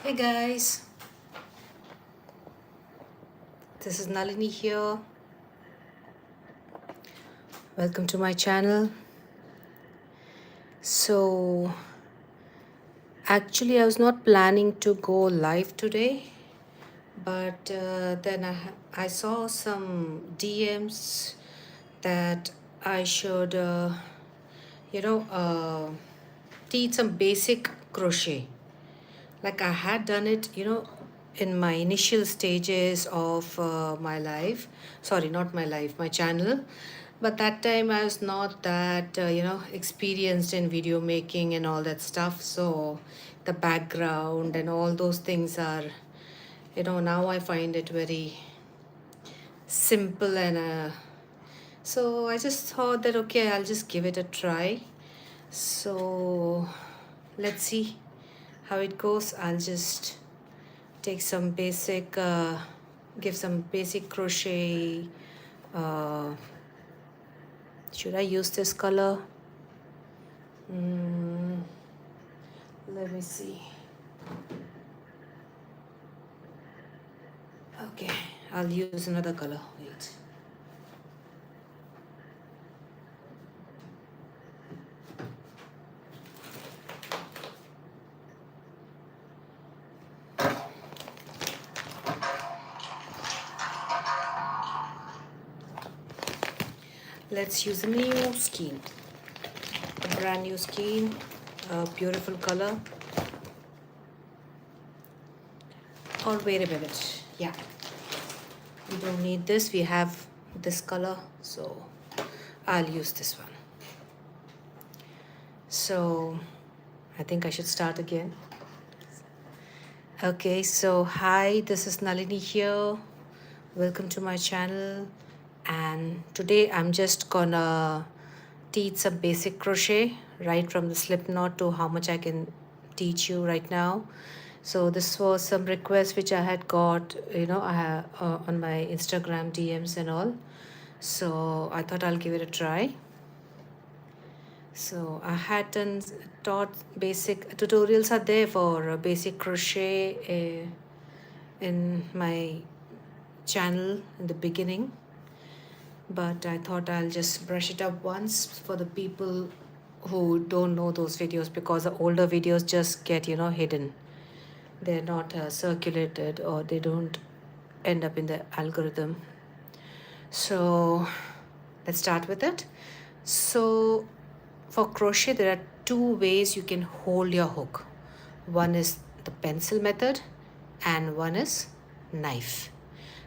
Hey guys, this is Nalini here. Welcome to my channel. So, actually, I was not planning to go live today, but then I saw some DMs that I should, teach some basic crochet. Like I had done it, in my initial stages of my life. Sorry, not my life, my channel. But that time I was not that, experienced in video making and all that stuff. So the background and all those things are, now I find it very simple and so I just thought that okay, I'll just give it a try. So let's see how it goes. I'll just take some basic give some basic crochet. uh, should I use this color? mm, Let me see. Okay, I'll use another color. Wait. Let's use a new skein, a brand new skein, a beautiful color. Or wait a minute, yeah, we don't need this, we have this color, so I'll use this one. So I think I should start again. Okay, so hi, this is Nalini here. Welcome to my channel. And today I'm just gonna teach some basic crochet, right from the slip knot to how much I can teach you right now. So this was some requests which I had got, I have on my Instagram DMs and all. So I thought I'll give it a try. So I had done taught basic tutorials are there for basic crochet in my channel in the beginning, but I thought I'll just brush it up once for the people who don't know those videos, because the older videos just get hidden. They're not circulated, or they don't end up in the algorithm. So let's start with it. So for crochet, there are two ways you can hold your hook. One is the pencil method and one is knife.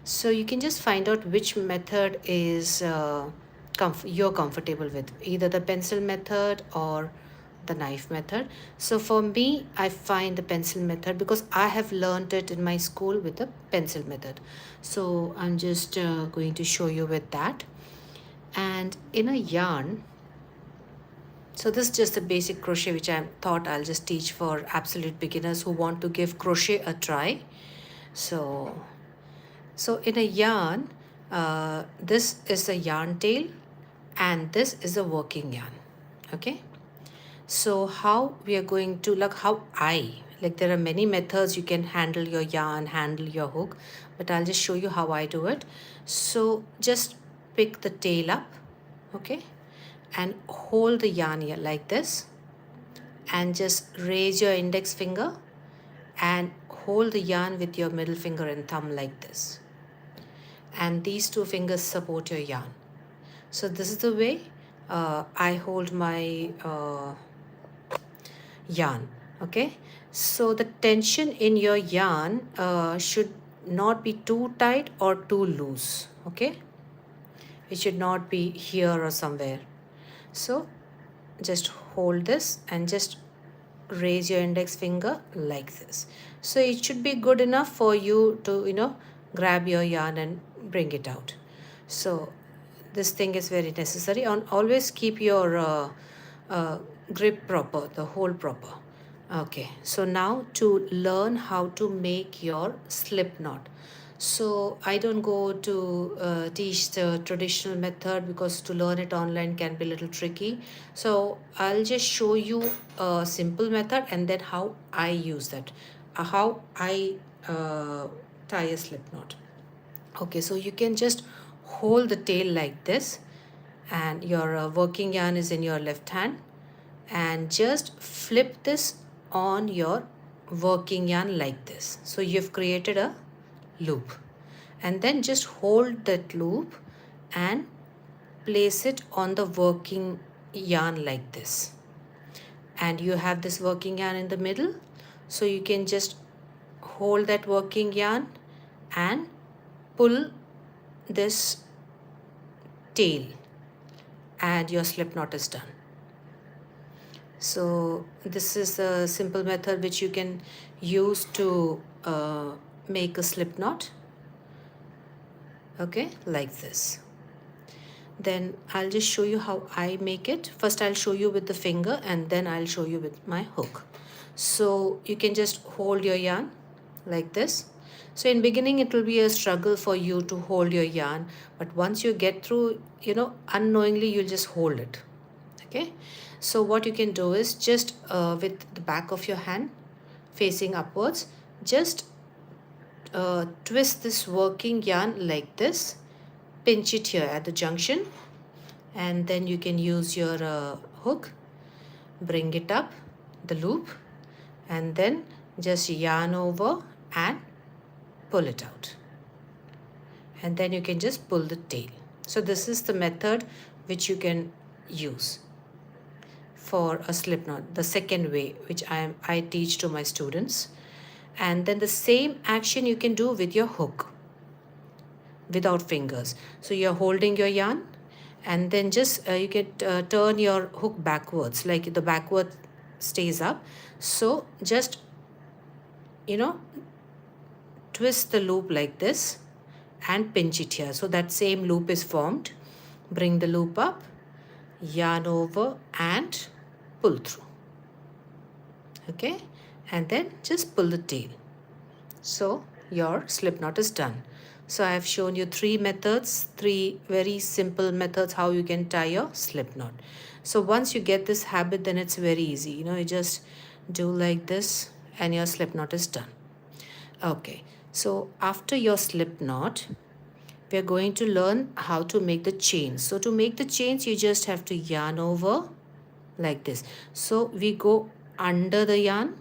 So you can just find out which method is you're comfortable with, either the pencil method or the knife method. So for me, I find the pencil method because I have learned it in my school with the pencil method. So I'm just going to show you with that. And in a yarn, so this is just a basic crochet which I thought I'll just teach for absolute beginners who want to give crochet a try. So in a yarn, this is a yarn tail and this is a working yarn. Okay. So how we are going to, there are many methods you can handle your yarn, handle your hook, but I'll just show you how I do it. So just pick the tail up, okay, and hold the yarn here like this, and just raise your index finger and hold the yarn with your middle finger and thumb like this. And these two fingers support your yarn. So this is the way I hold my yarn. Okay, so the tension in your yarn should not be too tight or too loose. Okay, it should not be here or somewhere. So just hold this and just raise your index finger like this. So it should be good enough for you to grab your yarn and bring it out. So this thing is very necessary, and always keep your grip proper, the hold proper. Okay, so now to learn how to make your slip knot. So I don't go to teach the traditional method because to learn it online can be a little tricky. So I'll just show you a simple method and then how I use that. how I tie a slip knot. Okay, so you can just hold the tail like this, and your working yarn is in your left hand, and just flip this on your working yarn like this. So you've created a loop, and then just hold that loop and place it on the working yarn like this, and you have this working yarn in the middle. So you can just hold that working yarn and pull this tail, and your slip knot is done. So this is a simple method which you can use to make a slip knot. Okay, like this. Then I'll just show you how I make it. First I'll show you with the finger, and then I'll show you with my hook. So you can just hold your yarn like this. So in beginning it will be a struggle for you to hold your yarn, but once you get through, unknowingly you'll just hold it. Okay, so what you can do is just with the back of your hand facing upwards, just twist this working yarn like this, pinch it here at the junction, and then you can use your hook, bring it up the loop, and then just yarn over and pull it out, and then you can just pull the tail. So this is the method which you can use for a slip knot, the second way which I teach to my students. And then the same action you can do with your hook without fingers. So you're holding your yarn, and then just you can turn your hook backwards, like the backward stays up. So just twist the loop like this and pinch it here, so that same loop is formed. Bring the loop up, yarn over and pull through. Okay, and then just pull the tail. So your slip knot is done. So I have shown you three methods, three very simple methods how you can tie your slip knot. So once you get this habit, then it's very easy. You just do like this and your slip knot is done. Okay, so after your slip knot, we are going to learn how to make the chains. So to make the chains, you just have to yarn over like this. So we go under the yarn,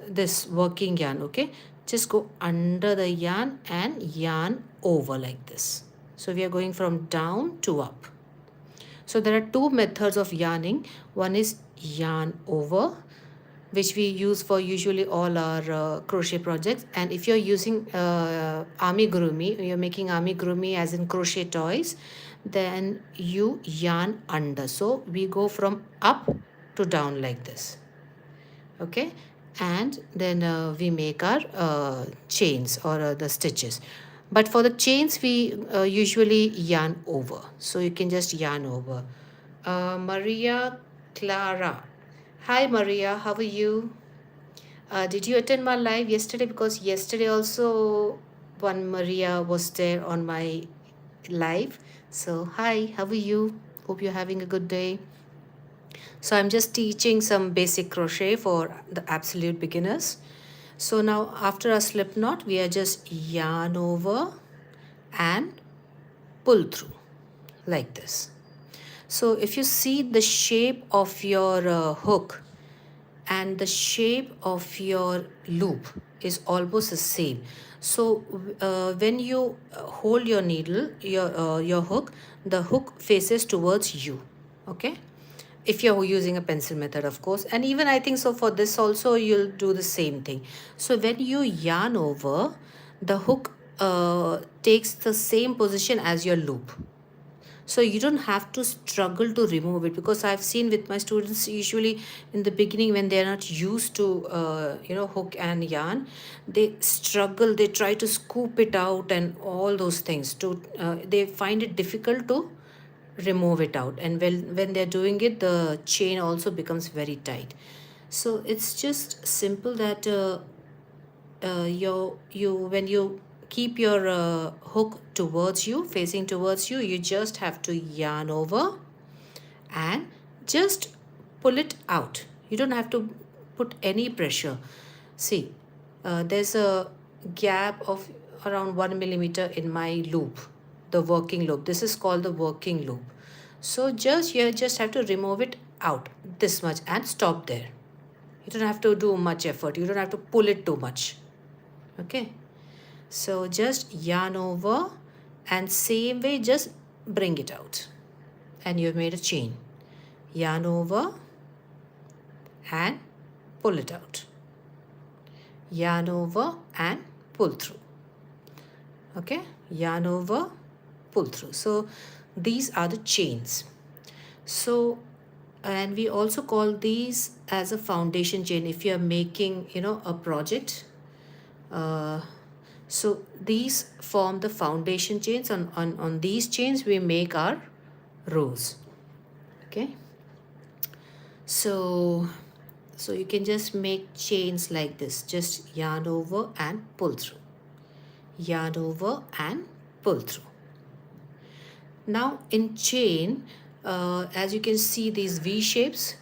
this working yarn. Okay, just go under the yarn and yarn over like this. So we are going from down to up. So there are two methods of yarning. One is yarn over, which we use for usually all our crochet projects. And if you're using amigurumi, you're making amigurumi as in crochet toys, then you yarn under. So we go from up to down like this. Okay, and then we make our chains or the stitches. But for the chains, we usually yarn over. So you can just yarn over. Maria Clara. Hi Maria, how are you? Did you attend my live yesterday? Because yesterday also one Maria was there on my live. So hi, how are you? Hope you're having a good day. So I'm just teaching some basic crochet for the absolute beginners. So now after a slip knot, we are just yarn over and pull through like this. So if you see the shape of your hook and the shape of your loop is almost the same. So when you hold your needle, your hook, the hook faces towards you. Okay, if you're using a pencil method, of course. And even I think so for this also you'll do the same thing. So when you yarn over, the hook takes the same position as your loop. So you don't have to struggle to remove it, because I've seen with my students usually in the beginning when they're not used to hook and yarn, they struggle, they try to scoop it out and all those things. They find it difficult to remove it out, and when they're doing it, the chain also becomes very tight. So it's just simple that when you keep your hook towards you, facing towards you, you just have to yarn over and just pull it out. You don't have to put any pressure. See, there's a gap of around 1 millimeter in my loop, the working loop. This is called the working loop. So you just have to remove it out this much and stop there. You don't have to do much effort. You don't have to pull it too much. Okay. So just yarn over and same way just bring it out. And you've made a chain. Yarn over and pull it out. Yarn over and pull through. Okay. Yarn over, pull through. So these are the chains. So, and we also call these as a foundation chain if you are making, a project. So these form the foundation chains. On these chains we make our rows. Okay. So you can just make chains like this. Just yarn over and pull through. Yarn over and pull through. Now in chain, as you can see these V shapes.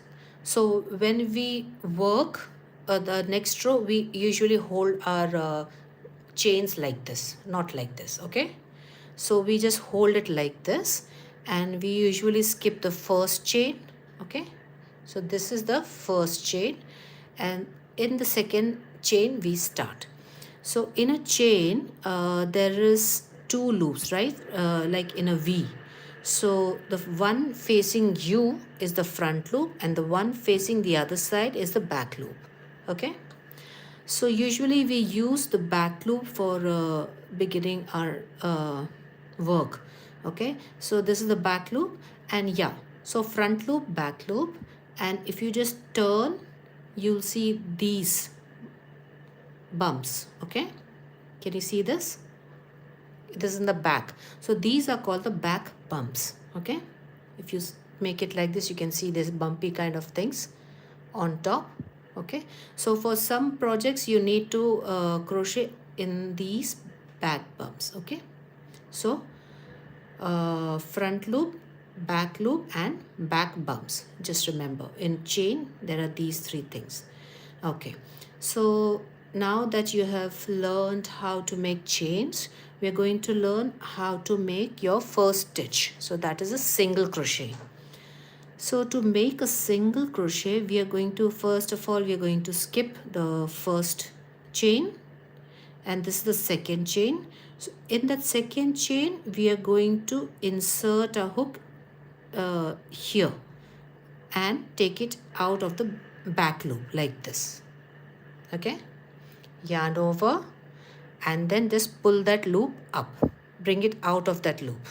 So when we work the next row, we usually hold our chains like this, not like this. Okay. So we just hold it like this and we usually skip the first chain. Okay. So this is the first chain and in the second chain we start. So in a chain, there is 2 loops, right? Like in a V. So the one facing you is the front loop and the one facing the other side is the back loop. Okay. So usually we use the back loop for beginning our work. Okay. So this is the back loop and yeah. So front loop, back loop, and if you just turn, you'll see these bumps. Okay. Can you see this? This is in the back. So these are called the back bumps. Okay. If you make it like this, you can see this bumpy kind of things on top. Okay. So for some projects, you need to crochet in these back bumps. Okay. So front loop, back loop and back bumps. Just remember in chain, there are these 3 things. Okay. So now that you have learned how to make chains, we are going to learn how to make your first stitch. So that is a single crochet. So to make a single crochet, we are going to, first of all, we are going to skip the first chain and this is the second chain. So in that second chain, we are going to insert a hook here and take it out of the back loop like this. Okay. Yarn over and then just pull that loop up, bring it out of that loop.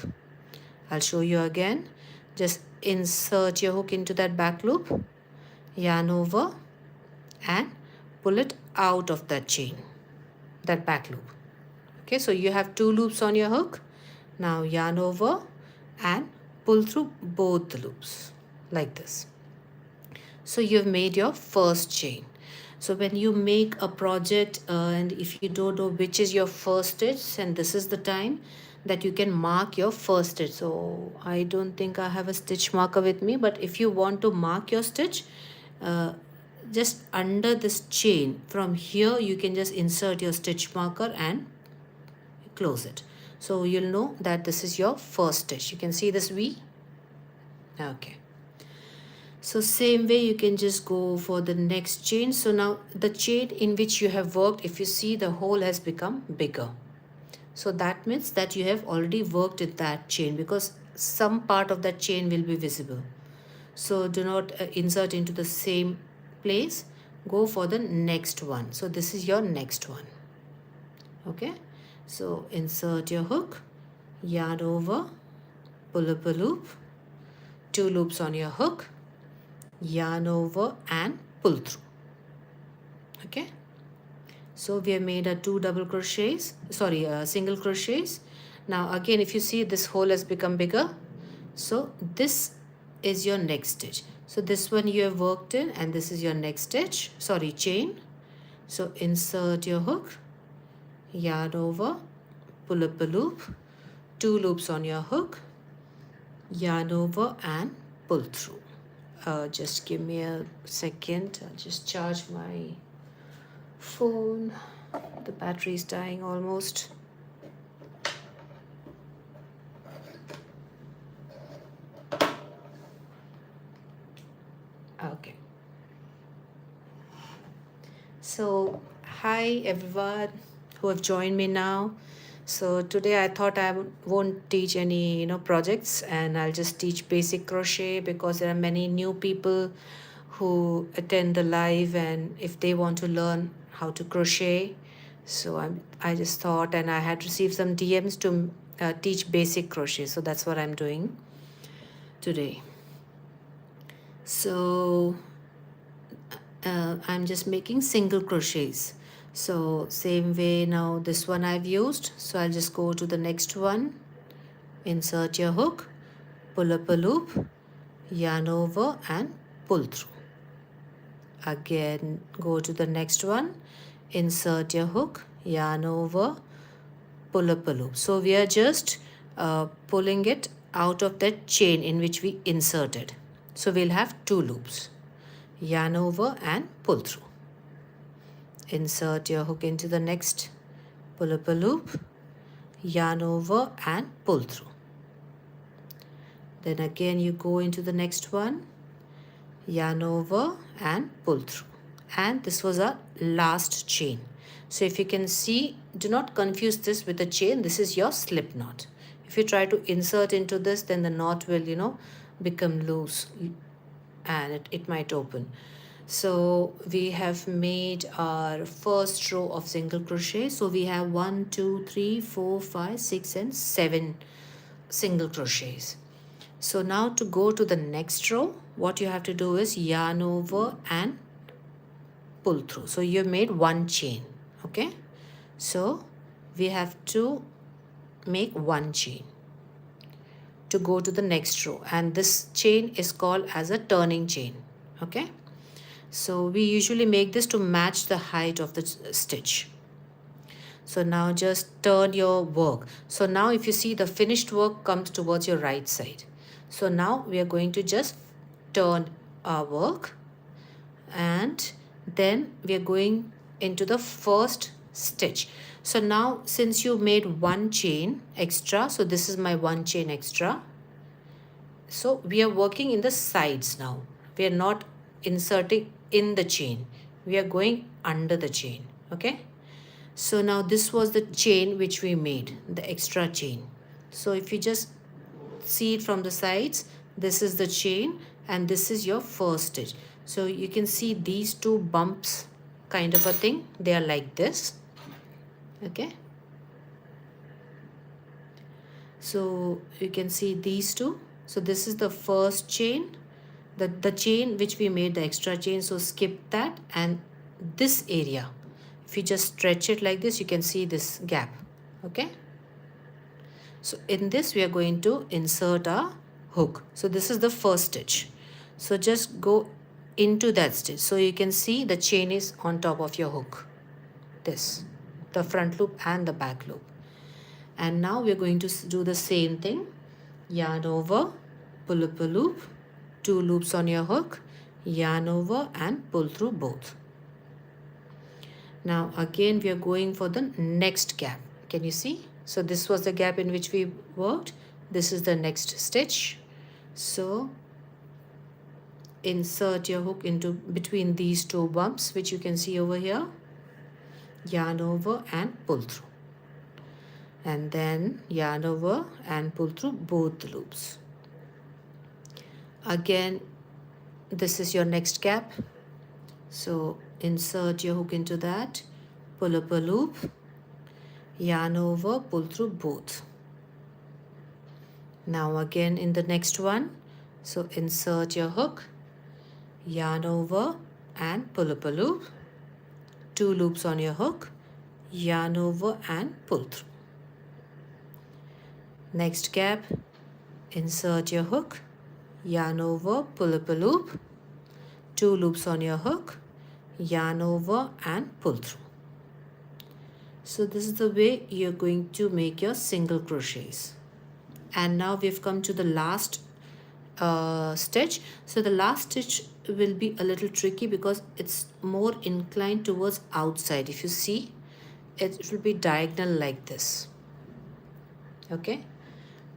I'll show you again. Just insert your hook into that back loop, yarn over and pull it out of that chain, that back loop. Okay, so you have 2 loops on your hook. Now yarn over and pull through both the loops like this. So you've made your first chain. So when you make a project and if you don't know which is your first stitch, and this is the time that you can mark your first stitch. So I don't think I have a stitch marker with me, but if you want to mark your stitch, just under this chain from here, you can just insert your stitch marker and close it. So you'll know that this is your first stitch. You can see this V. Okay. So same way you can just go for the next chain. So now the chain in which you have worked, if you see, the hole has become bigger. So that means that you have already worked in that chain because some part of that chain will be visible. So do not insert into the same place. Go for the next one. So this is your next one. Okay. So insert your hook, yarn over, pull up a loop, 2 loops on your hook, yarn over and pull through. Okay. So we have made a 2 double crochets, single crochets. Now again, if you see, this hole has become bigger. So this is your next stitch. So this one you have worked in and this is your next stitch, chain. So insert your hook, yarn over, pull up a loop, 2 loops on your hook, yarn over and pull through. Just give me a second. I'll just charge my phone. The battery is dying almost. Okay. So, hi everyone who have joined me now. So today I thought I won't teach any projects, and I'll just teach basic crochet because there are many new people who attend the live, and if they want to learn how to crochet, so I just thought, and I had received some DMs to teach basic crochet, so that's what I'm doing today. So I'm just making single crochets. So same way, now this one I've used, so I'll just go to the next one, insert your hook, pull up a loop, yarn over and pull through. Again, go to the next one, insert your hook, yarn over, pull up a loop. So we are just pulling it out of that chain in which we inserted. So we'll have 2 loops, yarn over and pull through. Insert your hook into the next, pull up a loop, yarn over and pull through. Then again you go into the next one, yarn over and pull through. And this was our last chain. So if you can see, do not confuse this with a chain. This is your slip knot. If you try to insert into this, then the knot will become loose and it might open. So we have made our first row of single crochet. So we have 1 2 3 4 5 6 and 7 single crochets. So now to go to the next row, what you have to do is yarn over and pull through. So you've made 1 chain. Okay, so we have to make 1 chain to go to the next row, and this chain is called as a turning chain. Okay, so we usually make this to match the height of the stitch. So now just turn your work. So now if you see, the finished work comes towards your right side. So now we are going to just turn our work, and then we are going into the first stitch. So now since you made 1 chain extra, so this is my 1 chain extra. So we are working in the sides now. We are not inserting in the chain. We are going under the chain. Okay. So now this was the chain which we made, the extra chain. So if you just see it from the sides, this is the chain and this is your first stitch. So you can see these 2 bumps kind of a thing. They are like this. Okay. So you can see these 2. So this is the first chain, the chain which we made, the extra chain. So skip that, and this area, if you just stretch it like this, you can see this gap. Okay. So in this we are going to insert our hook. So this is the first stitch. So just go into that stitch. So you can see the chain is on top of your hook. This, the front loop and the back loop. And now we're going to do the same thing. Yarn over, pull up a loop, 2 loops on your hook, yarn over and pull through both. Now again we are going for the next gap. Can you see? So this was the gap in which we worked. This is the next stitch. So insert your hook into between these 2 bumps which you can see over here, yarn over and pull through, and then yarn over and pull through both the loops. Again, this is your next gap. So insert your hook into that, pull up a loop, yarn over, pull through both. Now again in the next one, so insert your hook, yarn over and pull up a loop, 2 loops on your hook, yarn over and pull through. Next gap, insert your hook, yarn over, pull up a loop, 2 loops on your hook, yarn over and pull through. So this is the way you're going to make your single crochets. And now we've come to the last stitch. So the last stitch will be a little tricky because it's more inclined towards outside. If you see, it will be diagonal like this. Okay,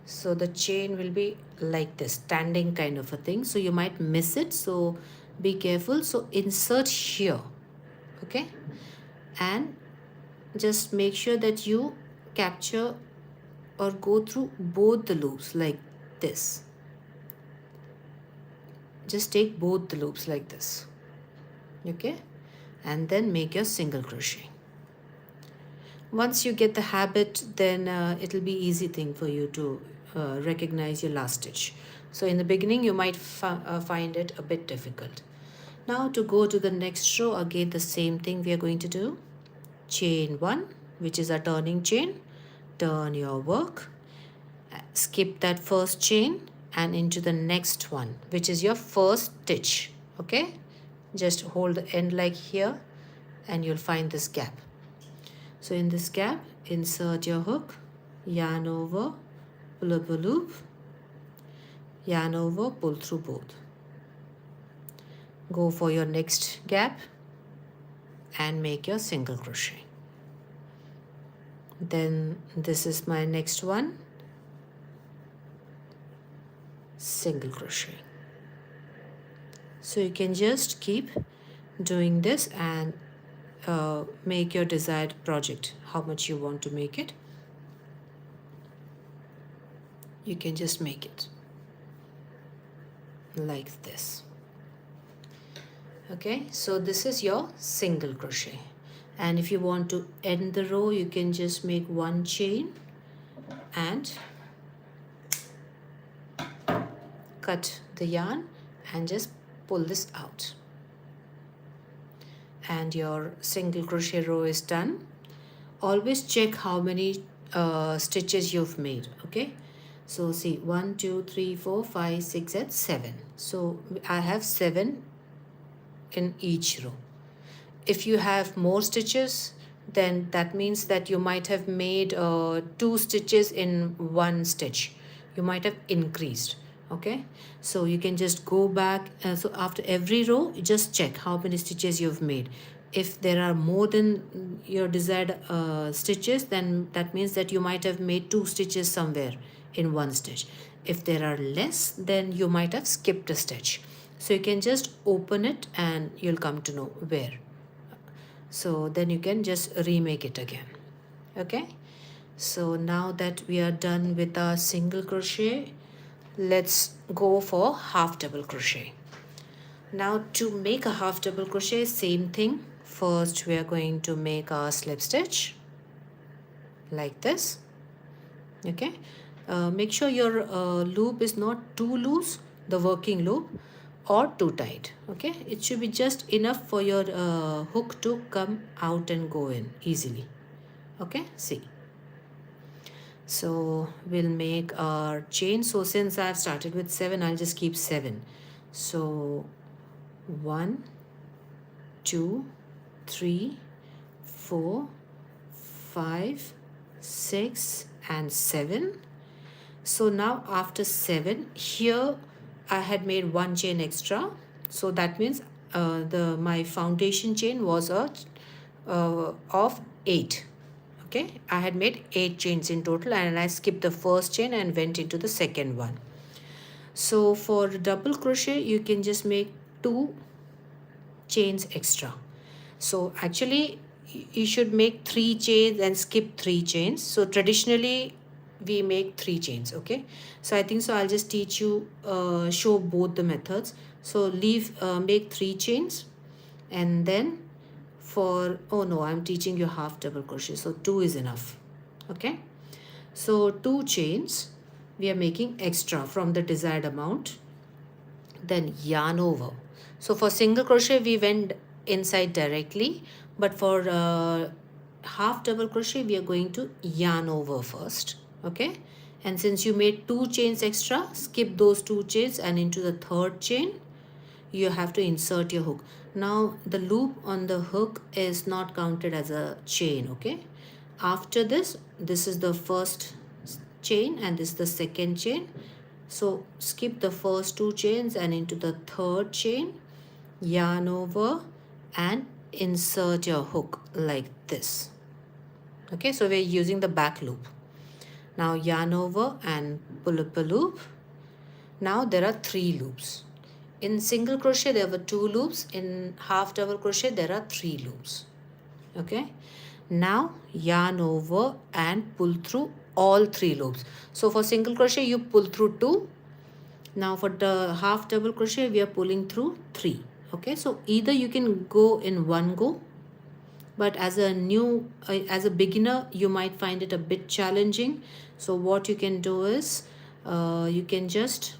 so the chain will be like this, standing kind of a thing, so you might miss it, so be careful. So insert here, okay, and just make sure that you capture or go through both the loops like this. Just take both the loops like this, okay, and then make your single crochet. Once you get the habit, then it'll be easy thing for you to recognize your last stitch. So in the beginning you might find it a bit difficult. Now to go to the next row, again the same thing we are going to do. Chain 1, which is a turning chain. Turn your work, skip that first chain and into the next one, which is your first stitch. Okay, just hold the end like here and you'll find this gap. So in this gap, insert your hook, yarn over, pull up a loop, yarn over, pull through both. Go for your next gap and make your single crochet. Then this is my next one, single crochet. So you can just keep doing this and make your desired project, how much you want to make it. You can just make it like this. Okay, so this is your single crochet, and if you want to end the row, you can just make one chain and cut the yarn and just pull this out, and your single crochet row is done. Always check how many stitches you've made. Okay, so see, 1 2 3 4 5 6 and 7. So I have 7 in each row. If you have more stitches, then that means that you might have made 2 stitches in one stitch. You might have increased. Okay, so you can just go back. So after every row, you just check how many stitches you've made. If there are more than your desired stitches, then that means that you might have made 2 stitches somewhere in one stitch. If there are less, then you might have skipped a stitch. So you can just open it and you'll come to know where. So then you can just remake it again. Okay, so now that we are done with our single crochet, let's go for half double crochet. Now to make a half double crochet, same thing. First we are going to make our slip stitch like this. Okay, make sure your loop is not too loose, the working loop, or too tight. Okay, it should be just enough for your hook to come out and go in easily. Okay, see, so we'll make our chain. So since I've started with 7, I'll just keep 7. So 1 2 3 4 5 6 and 7. So now after 7, here I had made 1 chain extra, so that means my foundation chain was of 8. Okay, I had made 8 chains in total, and I skipped the first chain and went into the second one. So for double crochet, you can just make 2 chains extra. So actually you should make 3 chains and skip 3 chains. So traditionally we make 3 chains. Okay, so I think so I'll just teach you, show both the methods. So make 3 chains, and then for, oh no, I'm teaching you half double crochet, so 2 is enough. Okay, so 2 chains we are making extra from the desired amount, then yarn over. So for single crochet we went inside directly, but for half double crochet we are going to yarn over first. Okay, and since you made 2 chains extra, skip those 2 chains, and into the third chain you have to insert your hook. Now the loop on the hook is not counted as a chain. Okay, after this is the first chain and this is the second chain. So skip the first 2 chains and into the third chain, yarn over and insert your hook like this. Okay, so we're using the back loop. Now yarn over and pull up a loop. Now there are 3 loops. In single crochet there were 2 loops. In half double crochet there are 3 loops. Okay, now yarn over and pull through all 3 loops. So for single crochet you pull through 2. Now for the half double crochet we are pulling through 3. Okay, so either you can go in one go, but as a beginner you might find it a bit challenging. So what you can do is you can just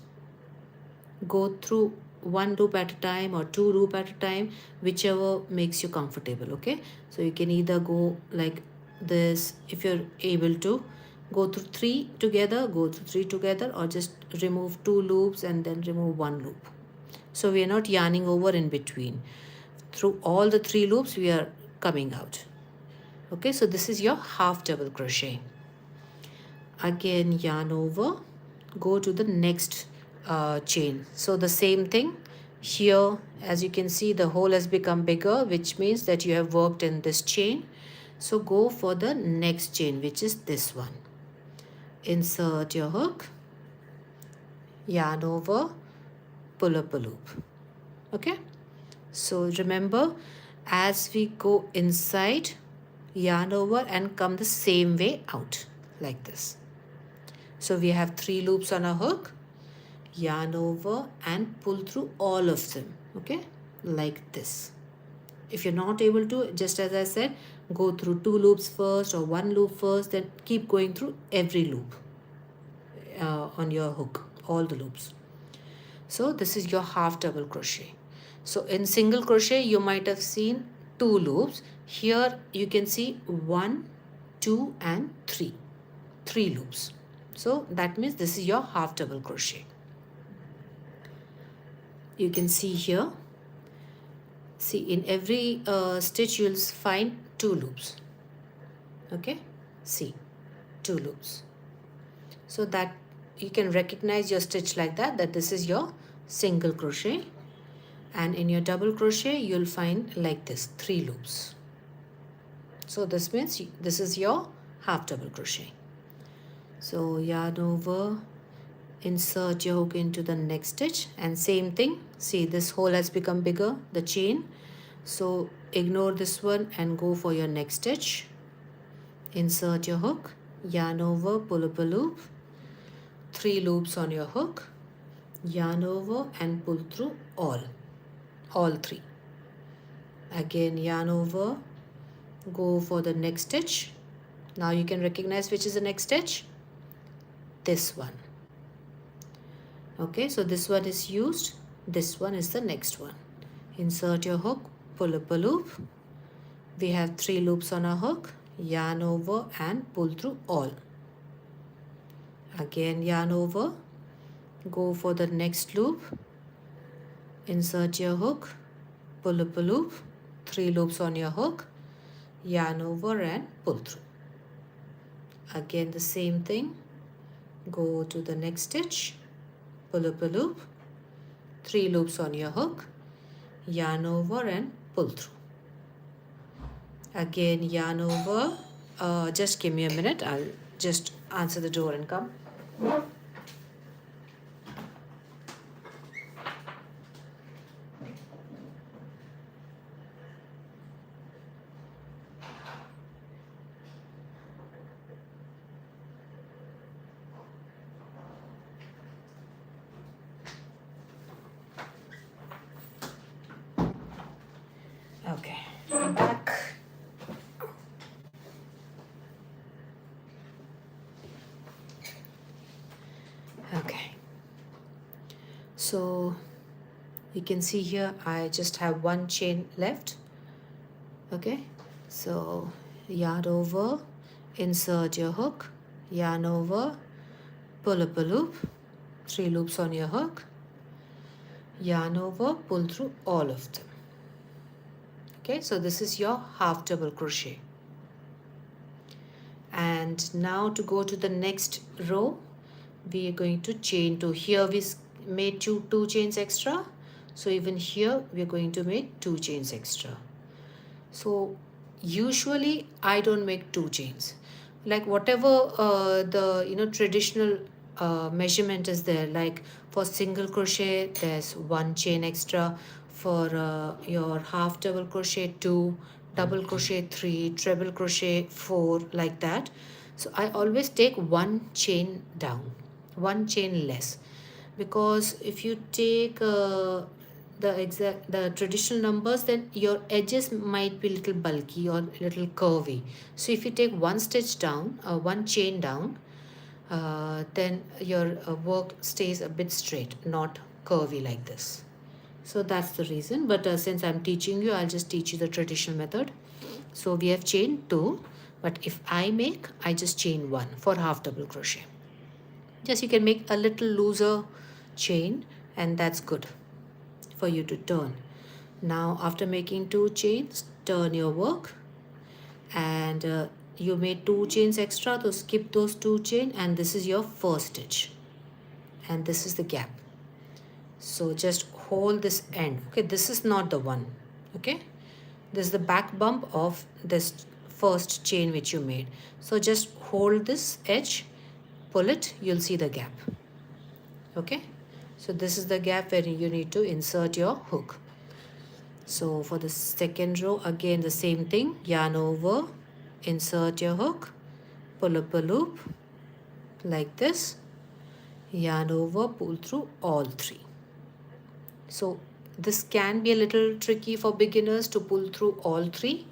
go through 1 loop at a time or 2 loop at a time, whichever makes you comfortable. Okay, so you can either go like this. If you're able to go through 3 together, go through 3 together, or just remove 2 loops and then remove 1 loop. So we are not yarning over in between. Through all the 3 loops we are coming out. Okay, so this is your half double crochet. Again yarn over, go to the next chain. So the same thing here, as you can see the hole has become bigger, which means that you have worked in this chain. So go for the next chain, which is this one. Insert your hook, yarn over, pull up a loop. Okay, so remember, as we go inside, yarn over and come the same way out like this. So we have 3 loops on our hook, yarn over and pull through all of them. Okay, like this. If you're not able to, just as I said, go through 2 loops first or 1 loop first, then keep going through every loop on your hook, all the loops. So this is your half double crochet. So in single crochet you might have seen 2 loops. Here you can see 1, 2 and 3 loops. So that means this is your half double crochet. You can see here, see in every stitch you'll find 2 loops. Okay, see 2 loops. So that you can recognize your stitch like that this is your single crochet, and in your double crochet you'll find like this 3 loops. So this means this is your half double crochet. So yarn over, insert your hook into the next stitch, and same thing. See, this hole has become bigger, the chain. So ignore this one and go for your next stitch. Insert your hook, yarn over, pull up a loop, 3 loops on your hook, yarn over and pull through all 3. Again yarn over, go for the next stitch. Now you can recognize which is the next stitch, this one. Okay, so this one is used, this one is the next one. Insert your hook, pull up a loop. We have 3 loops on our hook, yarn over and pull through all. Again yarn over, go for the next loop, insert your hook, pull up a loop, 3 loops on your hook, yarn over and pull through. Again the same thing, go to the next stitch, pull up a loop, 3 loops on your hook, yarn over and pull through. Again yarn over. Just give me a minute, I'll just answer the door and come. Okay, I'm back. Okay, so you can see here I just have 1 chain left. Okay, so yarn over, insert your hook, yarn over, pull up a loop, 3 loops on your hook, yarn over, pull through all of them. Okay, so this is your half double crochet. And now to go to the next row, we are going to chain 2. Here we made two chains extra, so even here we are going to make 2 chains extra. So usually I don't make 2 chains, like whatever the traditional measurement is there. Like for single crochet there's 1 chain extra, for your half double crochet 2, double crochet 3, treble crochet 4, like that. So I always take 1 chain down, 1 chain less, because if you take the traditional numbers, then your edges might be little bulky or little curvy. So if you take 1 stitch down, 1 chain down, then your work stays a bit straight, not curvy like this. So that's the reason. But since I'm teaching you, I'll just teach you the traditional method. So we have chained 2, but if I just chain 1 for half double crochet. Just you can make a little looser chain, and that's good for you to turn. Now after making 2 chains, turn your work, and you made 2 chains extra, so skip those 2 chains, and this is your first stitch, and this is the gap. So just hold this end. Okay, this is not the one. Okay, this is the back bump of this first chain which you made. So just hold this edge, pull it, you'll see the gap. Okay, so this is the gap where you need to insert your hook. So for the second row, again the same thing, yarn over, insert your hook, pull up a loop like this, yarn over, pull through all 3. So this can be a little tricky for beginners to pull through all 3.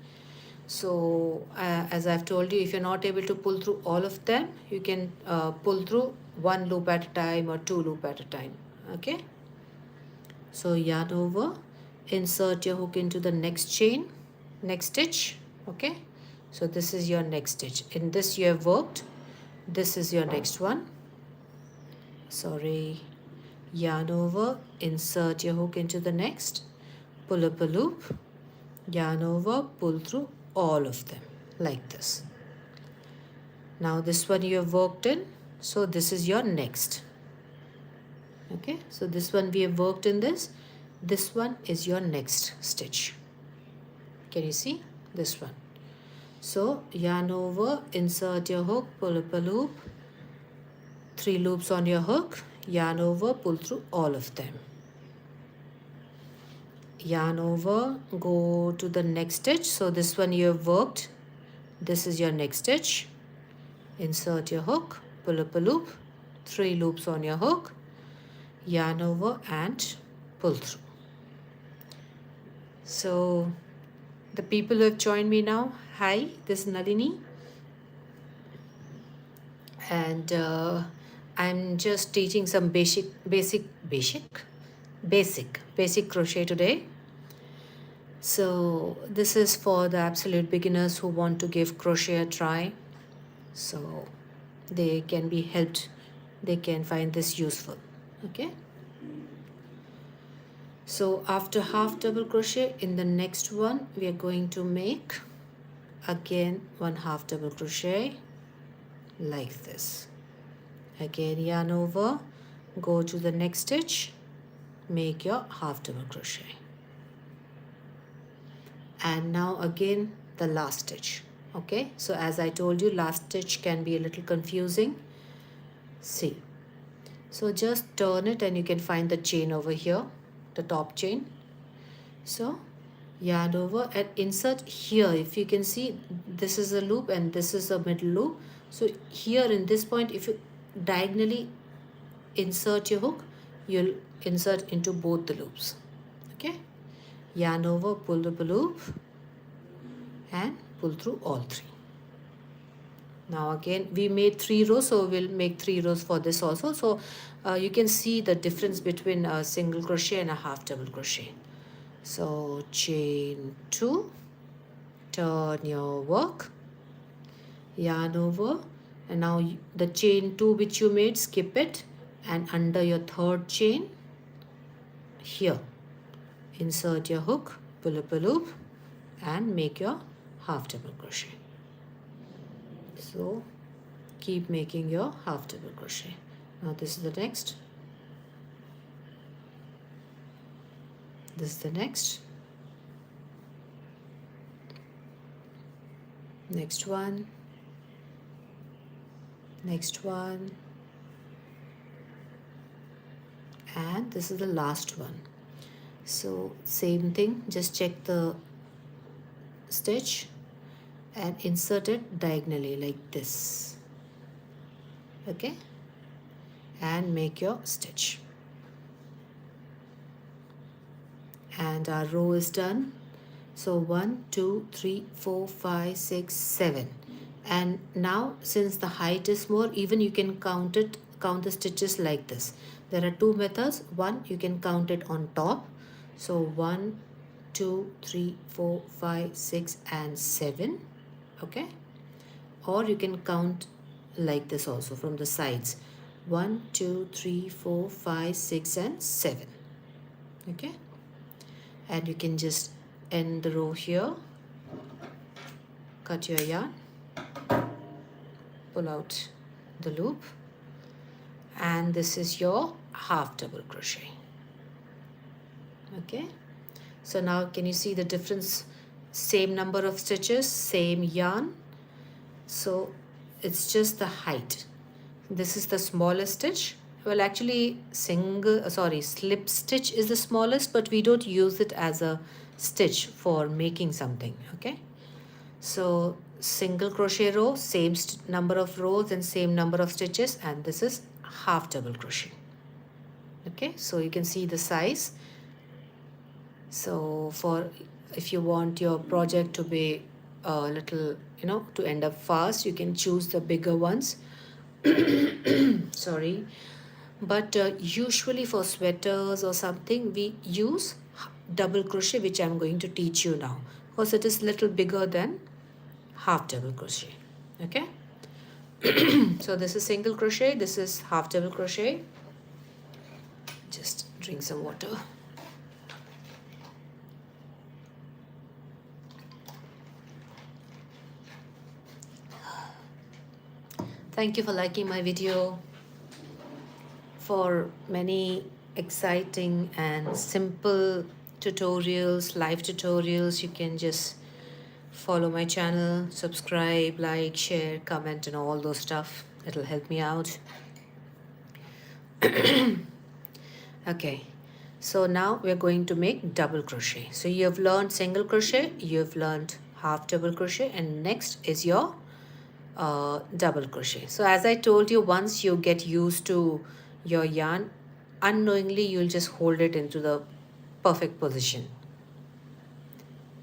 So as I've told you, if you're not able to pull through all of them, you can pull through 1 loop at a time or 2 loop at a time. Okay, so yarn over, insert your hook into the next chain, next stitch. Okay, so this is your next stitch. In this you have worked, this is your next one. Sorry, yarn over, insert your hook into the next, pull up a loop, yarn over, pull through all of them like this. Now this one you have worked in, so this is your next. Okay, so this one we have worked in this one is your next stitch. Can you see this one? So yarn over, insert your hook, pull up a loop, 3 loops on your hook, yarn over, pull through all of them, yarn over, go to the next stitch. So this one you have worked, this is your next stitch, insert your hook, pull up a loop, 3 loops on your hook, yarn over and pull through. So the people who have joined me now, hi, this is Nalini, and I'm just teaching some basic crochet today. So this is for the absolute beginners who want to give crochet a try, so they can be helped, they can find this useful. Okay, so after half double crochet, in the next one we are going to make again 1 half double crochet like this. Again yarn over, go to the next stitch, make your half double crochet, and now again the last stitch. Okay, so as I told you, last stitch can be a little confusing. See, so just turn it and you can find the chain over here, the top chain. So yarn over and insert here. If you can see, this is a loop and this is a middle loop. So here in this point, if you diagonally insert your hook, you'll insert into both the loops. Okay, yarn over, pull up a loop and pull through all 3. Now again we made 3 rows, so we'll make 3 rows for this also. So you can see the difference between a single crochet and a half double crochet. So chain 2, turn your work, yarn over, and now the chain 2 which you made, skip it, and under your third chain here insert your hook, pull up a loop and make your half double crochet. So keep making your half double crochet. Now this is the next. This is the next. Next one. Next one. And this is the last one. So same thing, just check the stitch and insert it diagonally like this. Okay, and make your stitch. And our row is done. So 1 2 3 4 5 6 7. And now since the height is more, even you can count the stitches like this. There are two methods. One, you can count it on top. So 1 2 3 4 5 6 and 7. Okay, or you can count like this also from the sides. 1 2 3 4 5 6 and 7. Okay, and you can just end the row here, cut your yarn, pull out the loop, and this is your half double crochet. Okay, so now can you see the difference? Same number of stitches, same yarn, so it's just the height. This is the smallest stitch. Well, actually slip stitch is the smallest, but we don't use it as a stitch for making something. Okay, so single crochet row, same number of rows and same number of stitches, and this is half double crochet. Okay, so you can see the size. So for if you want your project to be a little, to end up fast, you can choose the bigger ones. Sorry, but usually for sweaters or something we use double crochet, which I'm going to teach you now, because it is little bigger than half double crochet. Okay, so this is single crochet, this is half double crochet. Just drink some water. Thank you for liking my video. For many exciting and simple tutorials, live tutorials, you can just follow my channel, subscribe, like, share, comment, and all those stuff. It'll help me out. Okay, so now we're going to make double crochet. So you have learned single crochet, you've learned half double crochet, and next is your double crochet. So as I told you, once you get used to your yarn, unknowingly you'll just hold it into the perfect position.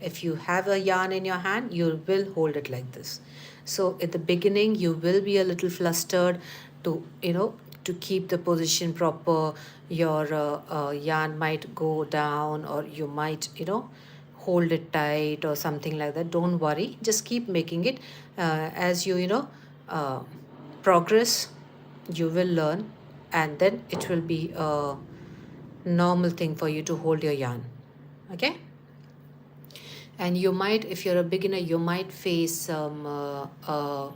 If you have a yarn in your hand, you will hold it like this. So at the beginning you will be a little flustered to to keep the position proper. Your yarn might go down, or you might hold it tight or something like that. Don't worry, just keep making it. As you progress, you will learn, and then it will be a normal thing for you to hold your yarn. Okay, and you might, if you're a beginner, you might face some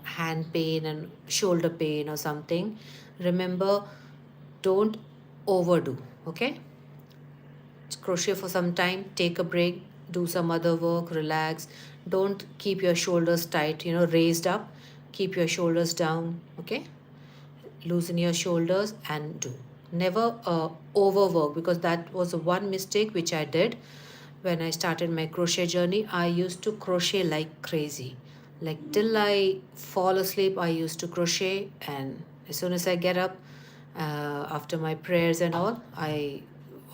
hand pain and shoulder pain or something. Remember, don't overdo. Okay, crochet for some time, take a break, do some other work, relax. Don't keep your shoulders tight, raised up. Keep your shoulders down. Okay, loosen your shoulders and do. Never overwork, because that was one mistake which I did when I started my crochet journey. I used to crochet like crazy, like till I fall asleep. I used to crochet, and as soon as I get up, after my prayers and all,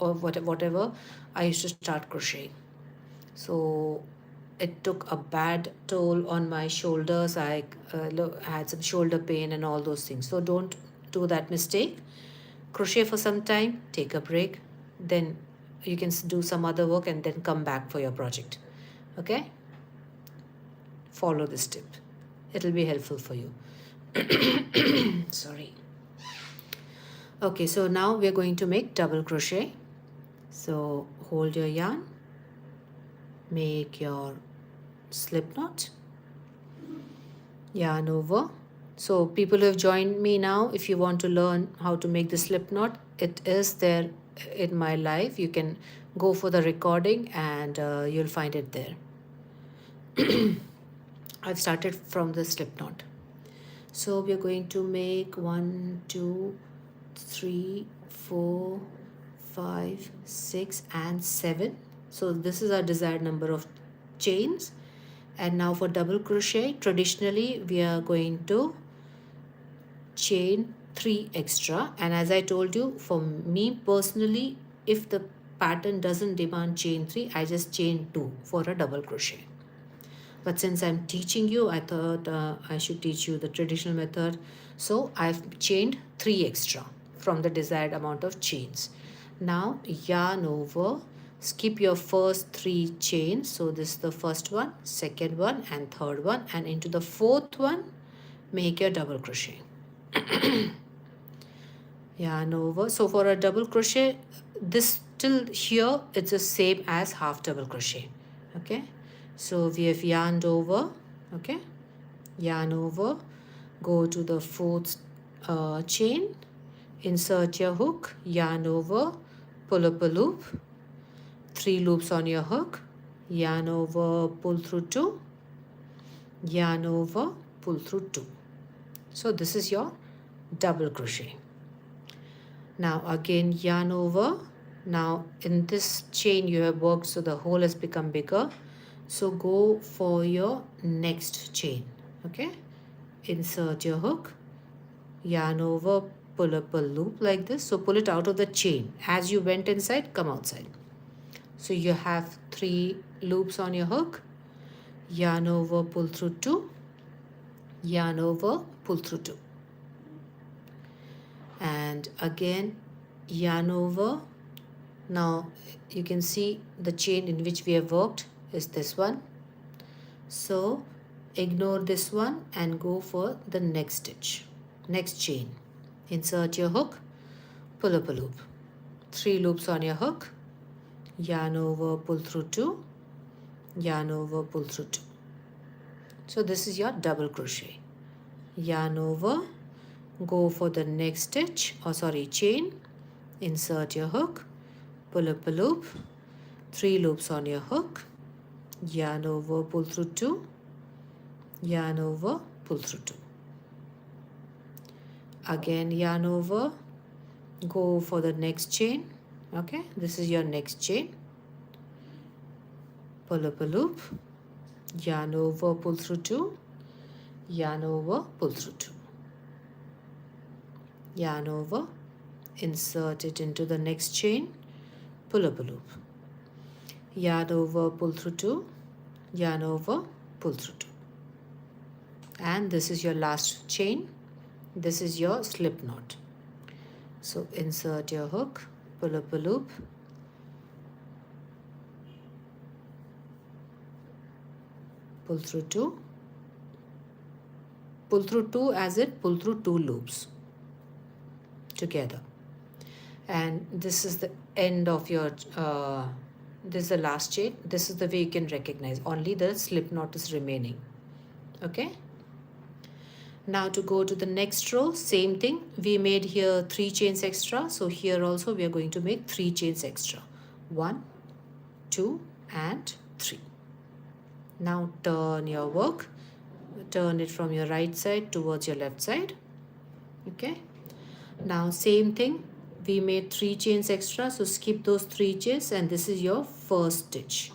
or whatever, I used to start crocheting. So it took a bad toll on my shoulders. I had some shoulder pain and all those things. So don't do that mistake. Crochet for some time, take a break, then you can do some other work and then come back for your project. Okay, follow this tip, it'll be helpful for you. Sorry. Okay, so now we're going to make double crochet. So hold your yarn, make your slip knot, yarn over, So people who have joined me now, if you want to learn how to make the slip knot, it is there in my live. You can go for the recording and you'll find it there. I've started from the slip knot. So we are going to make 1, 2, 3, 4, 5, 6 and 7. So this is our desired number of chains. And now for double crochet, traditionally we are going to chain 3 extra, and as I told you, for me personally, if the pattern doesn't demand chain 3, I just chain 2 for a double crochet. But since I'm teaching you, I thought I should teach you the traditional method, so I've chained 3 extra from the desired amount of chains. Now yarn over, skip your first 3 chains, so this is the first one, second one and third one, and into the fourth one make your double crochet. Yarn over. So for a double crochet, this till here it's the same as half double crochet. Okay, so we have yarned over. Okay, yarn over, go to the fourth chain, insert your hook, yarn over, pull up a loop, 3 loops on your hook, yarn over, pull through 2, yarn over, pull through 2. So this is your double crochet. Now again yarn over. Now in this chain you have worked, so the hole has become bigger, so go for your next chain. Okay, insert your hook, yarn over, pull up a loop like this. So pull it out of the chain. As you went inside, come outside. So you have 3 loops on your hook, yarn over, pull through 2, yarn over, pull through 2, and again yarn over. Now you can see the chain in which we have worked is this one, so ignore this one and go for the next stitch, next chain. Insert your hook, pull up a loop, 3 loops on your hook, yarn over, pull through 2, yarn over, pull through 2. So this is your double crochet. Yarn over, go for the next stitch, chain, insert your hook, pull up a loop, 3 loops on your hook, yarn over, pull through 2, yarn over, pull through 2. Again yarn over, go for the next chain. Okay, this is your next chain, pull up a loop, yarn over, pull through 2, yarn over, pull through 2, yarn over, insert it into the next chain, pull up a loop, yarn over, pull through 2, yarn over, pull through 2, and this is your last chain. This is your slip knot. So insert your hook, pull up a loop, pull through 2, pull through 2 as it pull through 2 loops together, and this is the end of your this is the last chain. This is the way you can recognize, only the slip knot is remaining. Okay, now to go to the next row, same thing. We made here 3 chains extra, so here also we are going to make 3 chains extra, 1, 2 and 3. Now turn your work, turn it from your right side towards your left side. Okay, now same thing, we made 3 chains extra, so skip those 3 chains, and this is your first stitch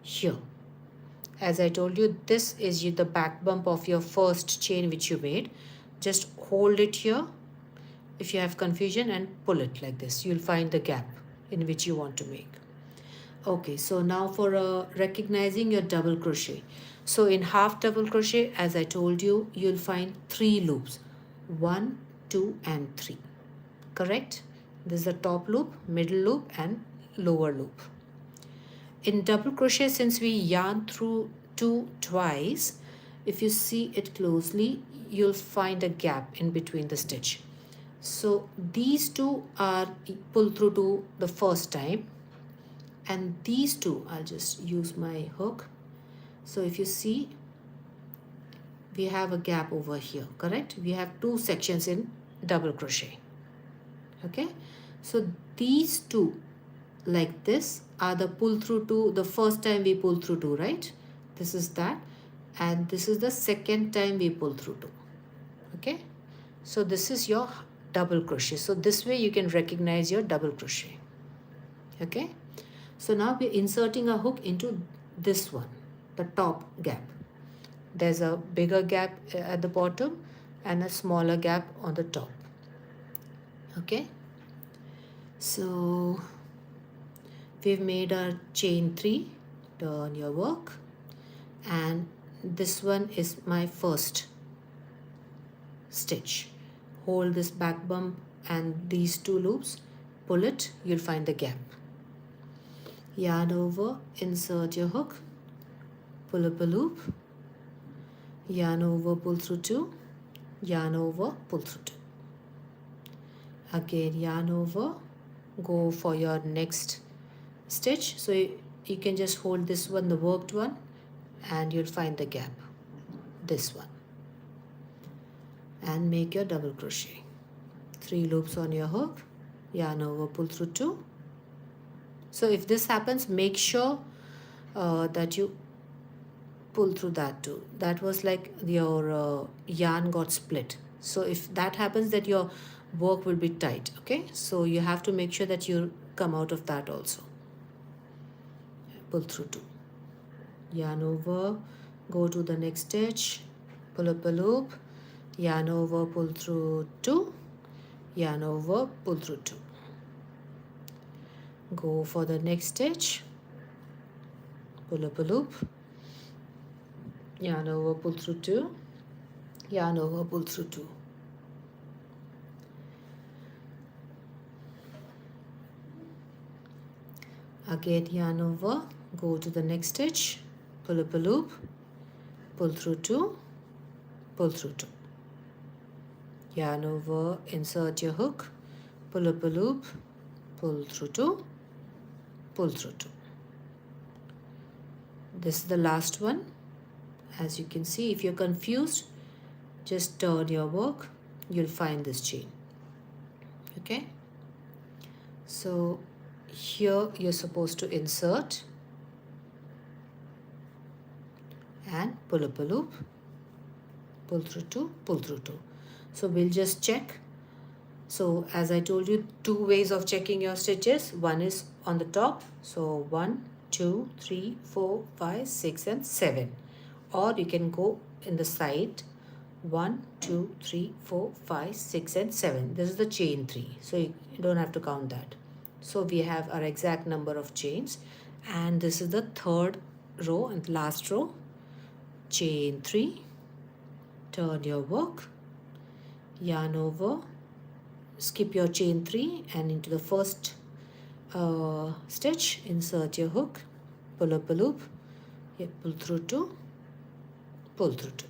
here. As I told you, this is the back bump of your first chain which you made. Just hold it here if you have confusion and pull it like this. You'll find the gap in which you want to make. Okay, so now for recognizing your double crochet. So in half double crochet, as I told you, you'll find 3 loops, 1, 2 and 3. Correct? This is the top loop, middle loop and lower loop. In double crochet, since we yarn through 2 twice, if you see it closely, you'll find a gap in between the stitch. So these 2 are pulled through 2 the first time, and these 2, I'll just use my hook. So if you see, we have a gap over here, correct? We have two sections in double crochet. Okay, so these two like this are the pull through two, the first time we pull through two, right? This is that, and this is the second time we pull through two. Okay, so this is your double crochet. So this way you can recognize your double crochet. Okay, so now we're inserting a hook into this one, the top gap. There's a bigger gap at the bottom and a smaller gap on the top. Okay, so we've made our chain 3. Turn your work, and this one is my first stitch. Hold this back bump and these two loops, pull it, you'll find the gap. Yarn over, insert your hook, pull up a loop, yarn over, pull through 2, yarn over, pull through 2. Again yarn over, go for your next stitch. So you can just hold this one, the worked one, and you'll find the gap, this one, and make your double crochet. 3 loops on your hook, yarn over, pull through 2. So if this happens, make sure that you pull through that too. That was like your yarn got split. So if that happens, that your work will be tight. Okay, so you have to make sure that you come out of that also. Pull through 2, yarn over, go to the next stitch, pull up a loop, yarn over, pull through 2, yarn over, pull through 2. Go for the next stitch, pull up a loop, yarn over, pull through 2, yarn over, pull through 2. Again yarn over, go to the next stitch, pull up a loop, pull through 2, pull through 2. Yarn over, insert your hook, pull up a loop, pull through 2, pull through 2. This is the last one. As you can see, if you're confused, just turn your work, you'll find this chain. Okay, so here you're supposed to insert and pull up a loop, pull through 2, pull through 2. So we'll just check. So as I told you, 2 ways of checking your stitches. One is on the top, so 1, 2, 3, 4, 5, 6 and 7, or you can go in the side, 1, 2, 3, 4, 5, 6 and 7. This is the chain 3, so you don't have to count that. So we have our exact number of chains, and this is the third row and last row. Chain 3, turn your work, yarn over, skip your chain 3 and into the first stitch, insert your hook, pull up a loop, pull through 2, pull through 2.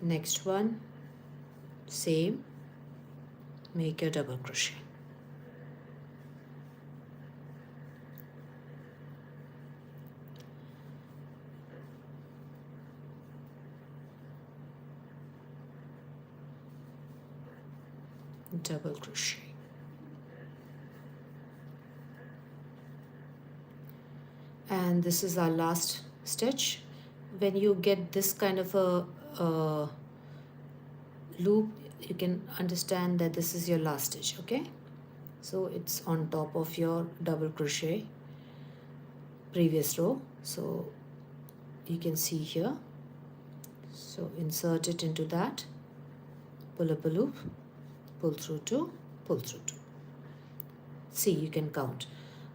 Next one, same, make your double crochet. Double crochet. And this is our last stitch. When you get this kind of a loop, you can understand that this is your last stitch. Okay, so it's on top of your double crochet previous row, so you can see here. So insert it into that, pull up a loop, pull through 2, pull through 2. See, you can count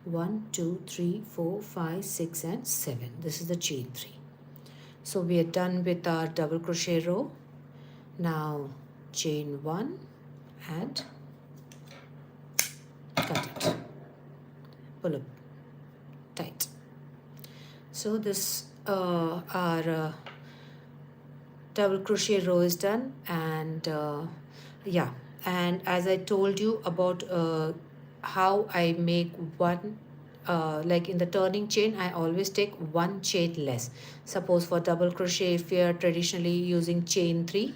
1, 2, 3, 4, 5, 6 and 7. This is the chain 3. So we are done with our double crochet row. Now chain 1 and cut it, pull up tight. So this our double crochet row is done, and yeah, and as I told you about how I make one like in the turning chain, I always take one chain less. Suppose for double crochet, if we are traditionally using chain 3,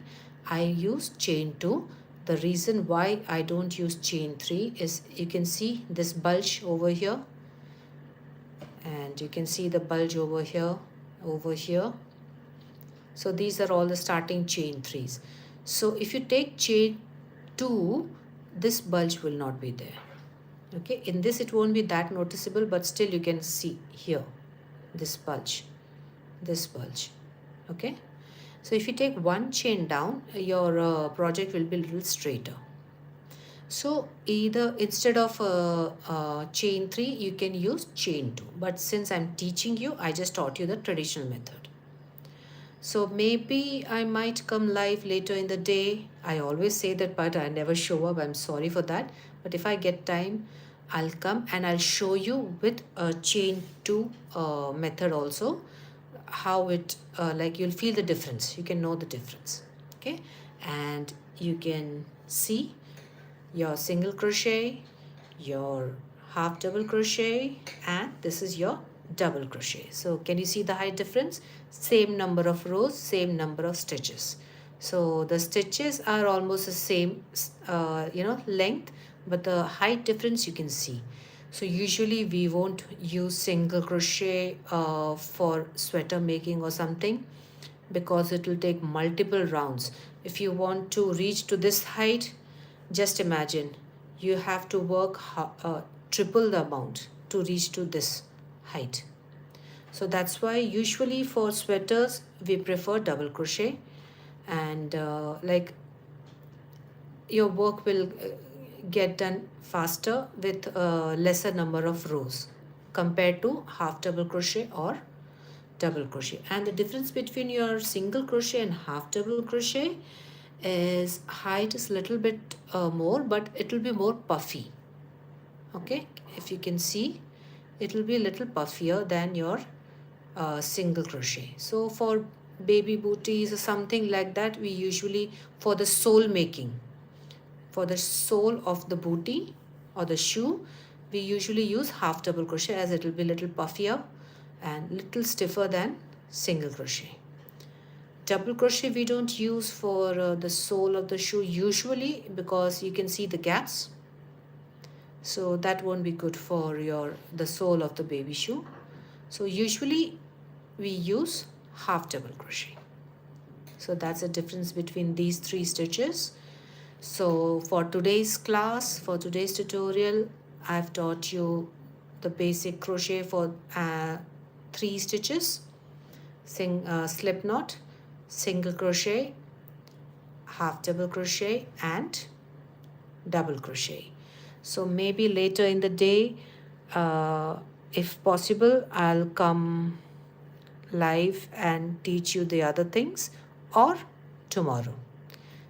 I use chain 2. The reason why I don't use chain 3 is you can see this bulge over here, and you can see the bulge over here, over here. So these are all the starting chain 3s. So if you take chain 2, this bulge will not be there. Okay, in this it won't be that noticeable, but still you can see here this bulge, okay. So if you take one chain down, your project will be a little straighter. So either instead of chain 3, you can use chain 2, but since I'm teaching you, I just taught you the traditional method. So maybe I might come live later in the day. I always say that, but I never show up. I'm sorry for that. But if I get time, I'll come and I'll show you with a chain 2 method also how it, like you'll feel the difference. You can know the difference. Okay. And you can see your single crochet, your half double crochet, and this is your double crochet. So can you see the height difference? Same number of rows, same number of stitches. So the stitches are almost the same length, but the height difference you can see. So usually we won't use single crochet for sweater making or something, because it will take multiple rounds. If you want to reach to this height, just imagine you have to work triple the amount to reach to this height. So that's why usually for sweaters we prefer double crochet, and like your work will get done faster with a lesser number of rows compared to half double crochet or double crochet. And the difference between your single crochet and half double crochet is height is a little bit more, but it will be more puffy. Okay, if you can see, it will be a little puffier than your single crochet. So for baby booties or something like that, we usually, for the sole making, for the sole of the bootie or the shoe, we usually use half double crochet, as it will be a little puffier and little stiffer than single crochet. Double crochet we don't use for the sole of the shoe usually, because you can see the gaps, so that won't be good for the sole of the baby shoe. So usually we use half double crochet. So that's the difference between these 3 stitches. So for today's class, for today's tutorial, I've taught you the basic crochet for 3 stitches: slip knot, single crochet, half double crochet, and double crochet. So maybe later in the day, if possible, I'll come live and teach you the other things, or tomorrow.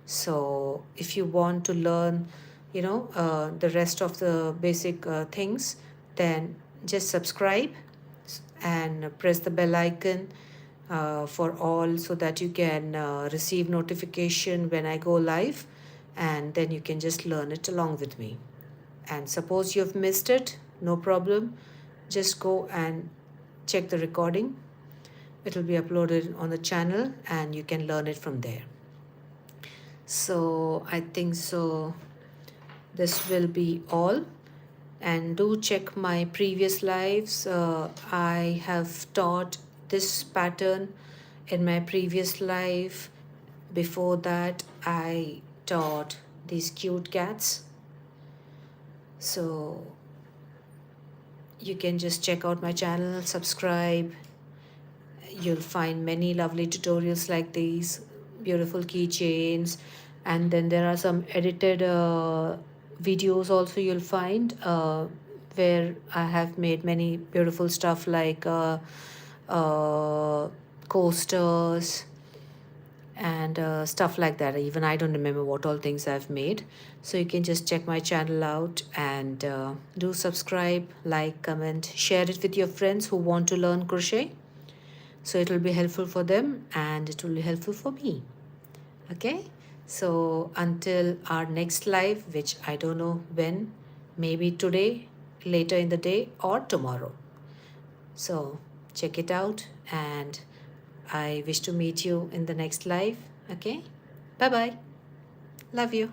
So if you want to learn the rest of the basic things, then just subscribe and press the bell icon for all, so that you can receive notification when I go live, and then you can just learn it along with me. And suppose you've missed it, no problem, just go and check the recording. It will be uploaded on the channel and you can learn it from there. So I think so this will be all, and do check my previous lives. I have taught this pattern in my previous life. Before that, I taught these cute cats. So you can just check out my channel, subscribe. You'll find many lovely tutorials like these, beautiful keychains, and then there are some edited videos also you'll find where I have made many beautiful stuff like coasters and stuff like that. Even I don't remember what all things I've made. So you can just check my channel out, and do subscribe, like, comment, share it with your friends who want to learn crochet. So it will be helpful for them and it will be helpful for me. Okay, so until our next live, which I don't know when, maybe today later in the day or tomorrow. So check it out, and I wish to meet you in the next live. Okay, bye bye. Love you.